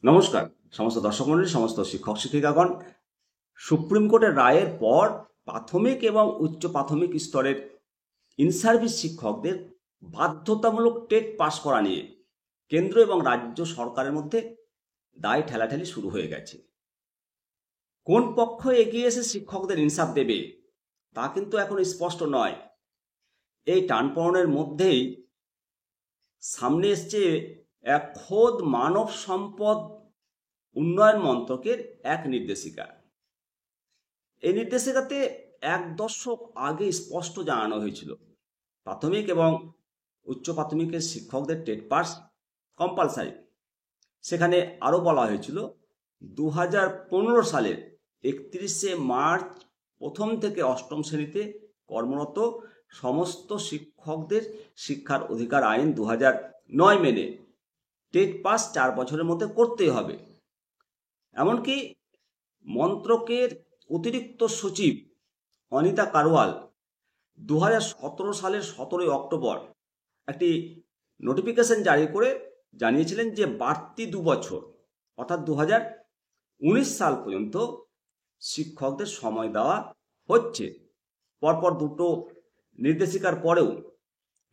নমস্কার সমস্ত দর্শক মণ্ডলী, সমস্ত শিক্ষক শিক্ষিকাগণ। সুপ্রিম কোর্টের রায়ের পর প্রাথমিক এবং উচ্চ প্রাথমিক স্তরের ইন সার্ভিস শিক্ষকদের বাধ্যতামূলক টেট পাস করা নিয়ে কেন্দ্র এবং রাজ্য সরকারের মধ্যে দায় ঠেলাঠেলি শুরু হয়ে গেছে। কোন পক্ষ এগিয়ে এসে শিক্ষকদের ইনসাফ দেবে তা কিন্তু এখন স্পষ্ট নয়। এই টানপড়নের মধ্যেই সামনে এসছে এক খোদ মানব সম্পদ উন্নয়ন মন্ত্রকের এক নির্দেশিকা। এই নির্দেশিকাতে 1 দশক আগে স্পষ্ট জানানো হয়েছিল প্রাথমিক এবং উচ্চ প্রাথমিকের শিক্ষকদের টেট পাস কম্পালসারি। সেখানে আরও বলা হয়েছিল 2015 সালের 31শে মার্চ প্রথম থেকে অষ্টম শ্রেণীতে কর্মরত সমস্ত শিক্ষকদের শিক্ষার অধিকার আইন 2009 মেনে টেট পাস 4 বছরের মধ্যে করতেই হবে। এমনকি মন্ত্রকের অতিরিক্ত সচিব অনিতা কারওয়াল 2017 সালের 17 অক্টোবর একটি নোটিফিকেশন জারি করে জানিয়েছিলেন যে বাড়তি 2 বছর অর্থাৎ 2019 সাল পর্যন্ত শিক্ষকদের সময় দেওয়া হচ্ছে। পরপর দুটো নির্দেশিকার পরেও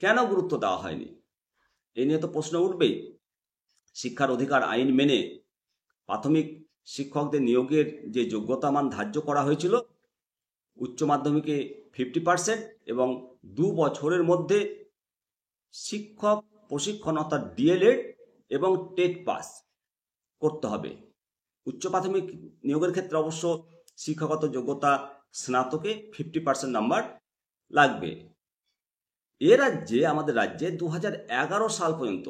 কেন গুরুত্ব দেওয়া হয়নি, এ নিয়ে তো প্রশ্ন উঠবেই। শিক্ষার অধিকার আইন মেনে প্রাথমিক শিক্ষকদের নিয়োগের যে যোগ্যতা মান ধার্য করা হয়েছিল, উচ্চ মাধ্যমিকে 50% এবং 2 বছরের মধ্যে শিক্ষক প্রশিক্ষণ অর্থাৎ ডিএলএড এবং টেট পাস করতে হবে। উচ্চ প্রাথমিক নিয়োগের ক্ষেত্রে অবশ্য শিক্ষাগত যোগ্যতা স্নাতকে 50% নাম্বার লাগবে। আমাদের রাজ্যে 2011 সাল পর্যন্ত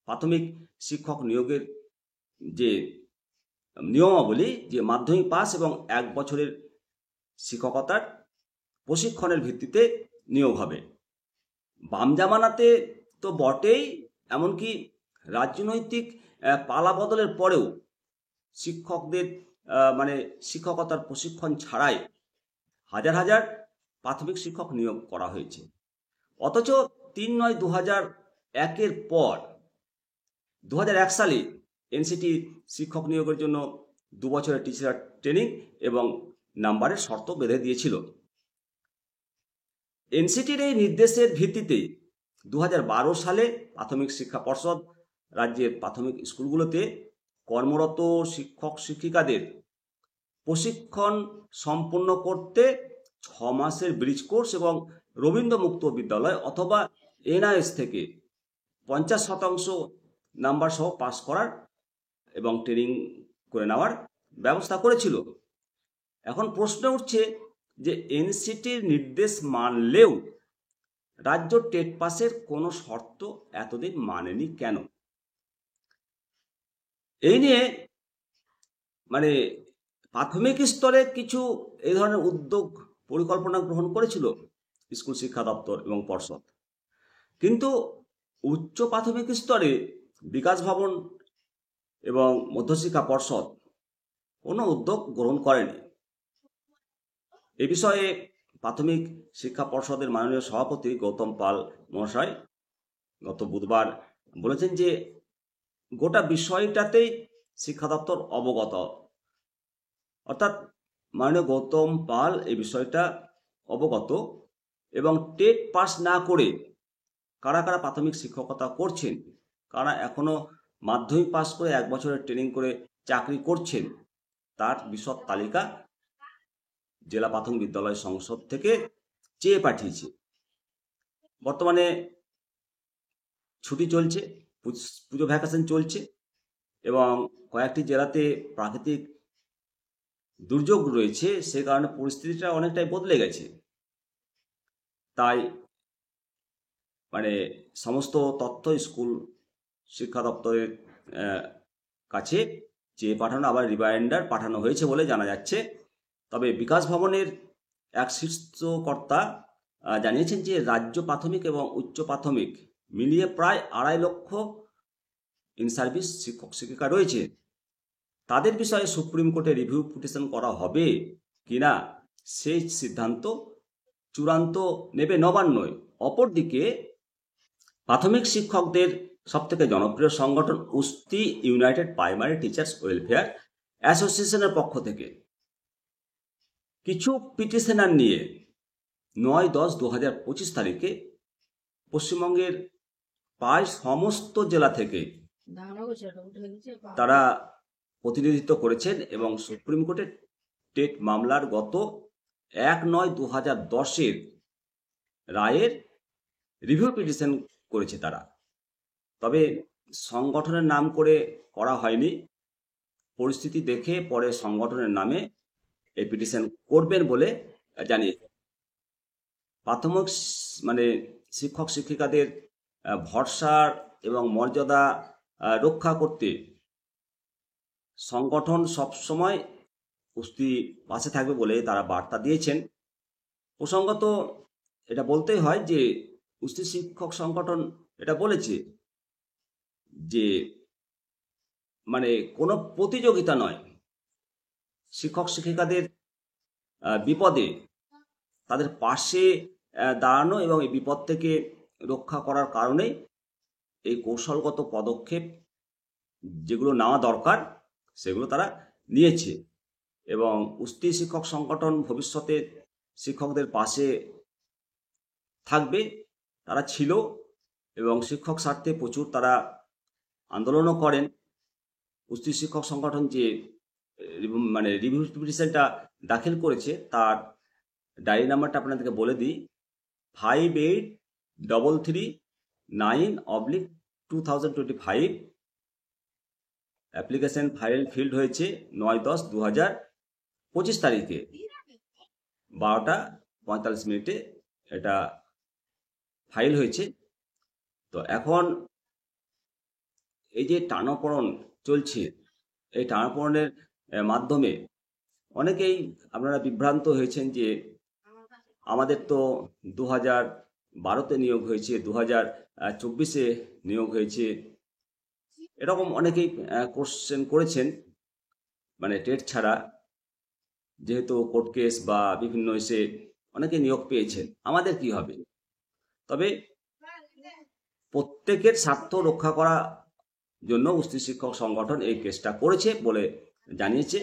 প্রাথমিক শিক্ষক নিয়োগের যে নিয়মাবলী, যে মাধ্যমিক পাস এবং 1 বছরের শিক্ষকতার প্রশিক্ষণের ভিত্তিতে নিয়োগ হবে। বাম জামানাতে তো বটেই, এমনকি রাজনৈতিক পালা বদলের পরেও শিক্ষকদের শিক্ষকতার প্রশিক্ষণ ছাড়াই হাজার হাজার প্রাথমিক শিক্ষক নিয়োগ করা হয়েছে। অথচ 3/9/2001 পর 2001 সালে এনসিটি শিক্ষক নিয়োগের জন্য 2 বছরের টিচার ট্রেনিং এবং নাম্বারের শর্ত বেঁধে দিয়েছিল। এনসিটির এই নির্দেশের ভিত্তিতে 2012 সালে প্রাথমিক শিক্ষা পর্ষদ রাজ্যের প্রাথমিক স্কুলগুলোতে কর্মরত শিক্ষক শিক্ষিকাদের প্রশিক্ষণ সম্পন্ন করতে 6 মাসের ব্রিজ কোর্স এবং রবীন্দ্র মুক্ত বিদ্যালয় অথবা এনআইএস থেকে 50% নাম্বার সহ পাস করার এবং ট্রেনিং করে নেওয়ার ব্যবস্থা করেছিল। এখন প্রশ্ন উঠছে যে এনসিটির নির্দেশ মানলেও রাজ্য টেট পাসের কোনো শর্ত এতদিন মানেনি কেন? এই নিয়ে প্রাথমিক স্তরে কিছু এই ধরনের উদ্যোগ পরিকল্পনা গ্রহণ করেছিল স্কুল শিক্ষা দপ্তর এবং পর্ষদ, কিন্তু উচ্চ প্রাথমিক স্তরে বিকাশ ভবন এবং মধ্যশিক্ষা পর্ষদ কোনো উদ্যোগ গ্রহণ করেনি। এ বিষয়ে প্রাথমিক শিক্ষা পর্ষদের মাননীয় সভাপতি গৌতম পাল মহাশয় গত বুধবার বলেছেন যে গোটা বিষয়টাতেই শিক্ষা দপ্তর অবগত, অর্থাৎ মাননীয় গৌতম পাল এই বিষয়টা অবগত এবং টেট পাস না করে কারা কারা প্রাথমিক শিক্ষকতা করছেন, কারা এখনো মাধ্যমিক পাস করে 1 বছরের ট্রেনিং করে চাকরি করছেন, তার বিশদ তালিকা জেলা প্রাথমিক বিদ্যালয় সংসদ থেকে চেয়ে পাঠিয়েছে। বর্তমানে ছুটি চলছে, পুজো ভ্যাকেশন চলছে এবং কয়েকটি জেলাতে প্রাকৃতিক দুর্যোগ রয়েছে, সে কারণে পরিস্থিতিটা অনেকটাই বদলে গেছে। তাই সমস্ত তথ্য স্কুল শিক্ষা দপ্তরের কাছে চেয়ে পাঠানো, আবার রিমাইন্ডার পাঠানো হয়েছে বলে জানা যাচ্ছে। তবে বিকাশ ভবনের এক শীর্ষ কর্তা জানিয়েছেন যে রাজ্য প্রাথমিক এবং উচ্চ প্রাথমিক মিলিয়ে প্রায় 2.5 লক্ষ ইন সার্ভিস শিক্ষক শিক্ষিকা রয়েছে। তাদের বিষয়ে সুপ্রিম কোর্টে রিভিউ পিটিশন করা হবে কিনা সেই সিদ্ধান্ত চূড়ান্ত নেবে নবান্নই। অপরদিকে প্রাথমিক শিক্ষকদের সবথেকে জনপ্রিয় সংগঠন উস্তি ইউনাইটেড প্রাইমারি টিচার্স ওয়েলফেয়ার অ্যাসোসিয়েশনের পক্ষ থেকে কিছু পিটিশনার নিয়ে 9-10-2025 তারিখে পশ্চিমবঙ্গের প্রায় সমস্ত জেলা থেকে তারা প্রতিনিধিত্ব করেছেন এবং সুপ্রিম কোর্টের টেট মামলার গত 1-9-2010 রায়ের রিভিউ পিটিশন করেছে তারা। তবে সংগঠনের নাম করে করা হয়নি, পরিস্থিতি দেখে পরে সংগঠনের নামে এই পিটিশন করবেন বলে জানিয়েছে। প্রাথমিক শিক্ষক শিক্ষিকাদের ভরসার এবং মর্যাদা রক্ষা করতে সংগঠন সবসময় উস্তি পাশে থাকবে বলে তারা বার্তা দিয়েছেন। প্রসঙ্গত এটা বলতেই হয় যে উস্তি শিক্ষক সংগঠন এটা বলেছে যে কোনো প্রতিযোগিতা নয়, শিক্ষক শিক্ষিকাদের বিপদে তাদের পাশে দাঁড়ানো এবং এই বিপদ থেকে রক্ষা করার কারণে এই কৌশলগত পদক্ষেপ যেগুলো নেওয়া দরকার সেগুলো তারা নিয়েছে এবং উস্তি শিক্ষক সংগঠন ভবিষ্যতে শিক্ষকদের পাশে থাকবে। তারা ছিল এবং শিক্ষক স্বার্থে প্রচুর তারা আন্দোলনও করেন। উস্তি শিক্ষক সংগঠন যে রিভিউ পিটিশনটা দাখিল করেছে তার ডায়েরি নাম্বারটা আপনাদেরকে বলে দিই, 58339/2025। অ্যাপ্লিকেশন ফাইল ফিল্ড হয়েছে 9-10-2025 তারিখে 12:45 এটা ফাইল হয়েছে। তো এখন এই যে টানাপোড়েন চলছে, এই টানাপোড়েনের মাধ্যমে অনেকেই আপনারা বিভ্রান্ত হয়েছেন যে আমাদের তো 2012-তে নিয়োগ হয়েছে, 2024-এ নিয়োগ হয়েছে, এরকম অনেকেই কোশ্চেন করেছেন। টেট ছাড়া যেহেতু কোর্ট কেস বা বিভিন্ন এসে অনেকে নিয়োগ পেয়েছেন, আমাদের কি হবে? তবে প্রত্যেকের স্বার্থ রক্ষা করার জন্য উস্তি শিক্ষক সংগঠন এই কেসটা করেছে বলে জানিয়েছে।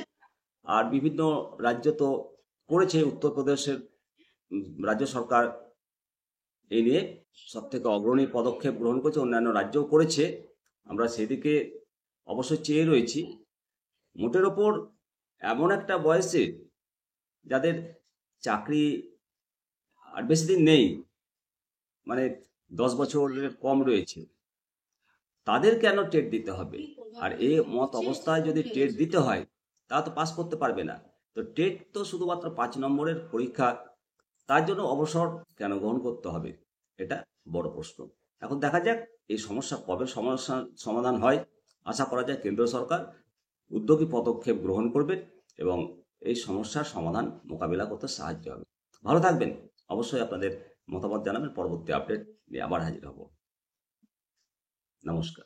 আর বিভিন্ন রাজ্য তো করেছে, উত্তরপ্রদেশের রাজ্য সরকার এই নিয়ে সবথেকে অগ্রণী পদক্ষেপ গ্রহণ করেছে, অন্যান্য রাজ্যও করেছে। আমরা সেদিকে অবশ্যই চেয়ে রয়েছি। মোটের ওপর এমন একটা বয়সে যাদের চাকরি আর বেশি দিন নেই, 10 বছরের কম রয়েছে, তাদের কেন টেট দিতে হবে? আর এই মত অবস্থায় যদি টেট দিতে হয় তা তো পাস করতে পারবে না। তো টেট তো শুধুমাত্র 5 নম্বরের পরীক্ষা, তার জন্য অবসর কেন গ্রহণ করতে হবে? এটা বড় প্রশ্ন। এখন দেখা যাক এই সমস্যা কবে সমাধান হয়। আশা করা যায় কেন্দ্র সরকার উদ্যোগী পদক্ষেপ গ্রহণ করবে এবং এই সমস্যার সমাধান মোকাবিলা করতে সাহায্য হবে। ভালো থাকবেন, অবশ্যই আপনাদের মতামত জানাবেন। পরবর্তী আপডেট নিয়ে আবার হাজির হব। নমস্কার।